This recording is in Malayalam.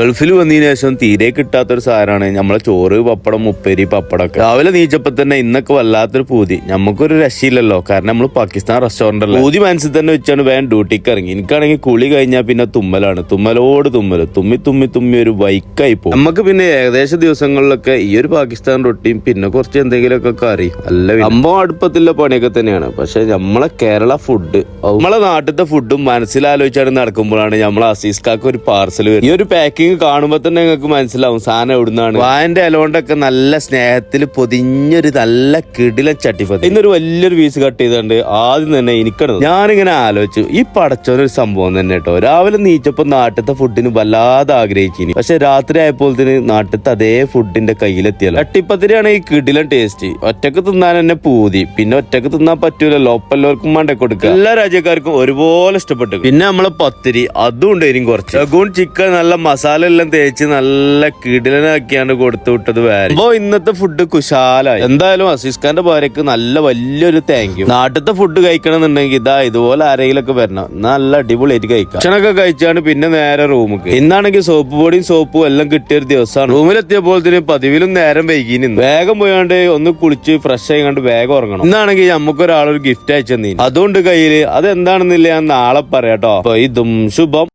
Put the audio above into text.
ഗൾഫിൽ വന്നതിന് ശേഷം തീരെ കിട്ടാത്തൊരു സാധനമാണ് നമ്മളെ ചോറ്, പപ്പടം, ഉപ്പേരി, പപ്പടമൊക്കെ. രാവിലെ നീച്ചപ്പോ തന്നെ ഇന്നൊക്കെ വല്ലാത്തൊരു പൂതി. നമുക്കൊരു രക്ഷയില്ലല്ലോ, കാരണം നമ്മൾ പാകിസ്ഥാൻ റെസ്റ്റോറന്റ് അല്ല. പൂതി മനസ്സിൽ തന്നെ വെച്ചാണ് വേഗം ഡ്യൂട്ടിക്ക് ഇറങ്ങി. എനിക്കാണെങ്കിൽ കുളി കഴിഞ്ഞാൽ പിന്നെ തുമ്മലാണ്, തുമ്മലോട് തുമ്മല്, തുമ്മി തുമ്മി തുമ്മി ഒരു ബൈക്കായി പോകും. നമുക്ക് പിന്നെ ഏകദേശ ദിവസങ്ങളിലൊക്കെ ഈ ഒരു പാകിസ്ഥാൻ റൊട്ടിയും പിന്നെ കുറച്ച് എന്തെങ്കിലുമൊക്കെ കറി അല്ല അമ്മ അടുപ്പത്തിലുള്ള പണിയൊക്കെ തന്നെയാണ്. പക്ഷെ നമ്മളെ കേരള ഫുഡ്, നമ്മളെ നാട്ടിലത്തെ ഫുഡും മനസ്സിലാലോചിച്ചാണ് നടക്കുമ്പോഴാണ് നമ്മളെ അസീസ്കാക്ക് ഒരു പാർസൽ വരും. ഈ ഒരു പാക്കിംഗ് കാണുമ്പോ തന്നെ നിങ്ങൾക്ക് മനസ്സിലാവും സാധനം എവിടുന്നാണ്. വായന്റെ അലോണ്ടൊക്കെ നല്ല സ്നേഹത്തിൽ പൊതിഞ്ഞൊരു നല്ല കിടിലൻ ചട്ടിപ്പത്തി. ഇന്നൊരു വലിയൊരു പീസ് കട്ട് ചെയ്തുകൊണ്ട് ആദ്യം തന്നെ എനിക്കത് ഞാനിങ്ങനെ ആലോചിച്ചു, ഈ പടച്ചോനൊരു സംഭവം തന്നെ കേട്ടോ. രാവിലെ നീച്ചപ്പോ നാട്ടിലത്തെ ഫുഡിന് വല്ലാതെ ആഗ്രഹിച്ചിനി. പക്ഷെ രാത്രി ആയപ്പോഴത്തേന് നാട്ടിലത്തെ അതേ ഫുഡിന്റെ കയ്യിലെത്തിയല്ലോ. ചട്ടിപ്പത്തിരിയാണ് ഈ കിടിലൻ ടേസ്റ്റ്. ഒറ്റക്ക് തിന്നാൻ തന്നെ പൂതി, പിന്നെ ഒറ്റക്ക് തിന്നാൻ പറ്റൂലല്ലോ, ഒപ്പല്ലോർക്കും വേണ്ട കൊടുക്കുക. എല്ലാ രാജ്യക്കാർക്കും ഒരുപോലെ ഇഷ്ടപ്പെട്ടു. പിന്നെ നമ്മളെ പത്തിരി അതും ഉണ്ടായിരിക്കും കുറച്ച് ലഗൂൺ ചിക്കൻ നല്ല മസാല എല്ലാം തേച്ച് നല്ല കിടിലനാക്കിയാണ് കൊടുത്തു വിട്ടത്. വേറെ അപ്പോ ഇന്നത്തെ ഫുഡ് കുശാലായി. എന്തായാലും അസീസ്ഖാന്റെ ഭാര്യക്ക് നല്ല വലിയൊരു താങ്ക് യു. നാട്ടിലത്തെ ഫുഡ് കഴിക്കണമെന്നുണ്ടെങ്കിൽ ഇതാ ഇതുപോലെ ആരെങ്കിലൊക്കെ വരണം, നല്ല അടിപൊളിയായിട്ട് കഴിക്കാം. ഭക്ഷണമൊക്കെ കഴിച്ചാണ് പിന്നെ നേരെ റൂമിക്ക്. ഇന്നാണെങ്കിൽ സോപ്പ് പൊടിയും സോപ്പും എല്ലാം കിട്ടിയൊരു ദിവസമാണ്. റൂമിലെത്തിയപ്പോൾ പതിവിലും നേരം വൈകി നിന്ന് വേഗം പോയാണ്ട് ഒന്ന് കുളിച്ച് ഫ്രഷ് ആയിക്കാണ്ട് വേഗം ഉറങ്ങണം. ഇന്നാണെങ്കിൽ നമുക്കൊരാളൊരു ഗിഫ്റ്റ് അയച്ചു തന്നീ, അതുകൊണ്ട് കയ്യില്. അതെന്താണെന്നില്ല ഞാൻ നാളെ പറയാട്ടോ. അപ്പൊ ഇതും ശുഭം.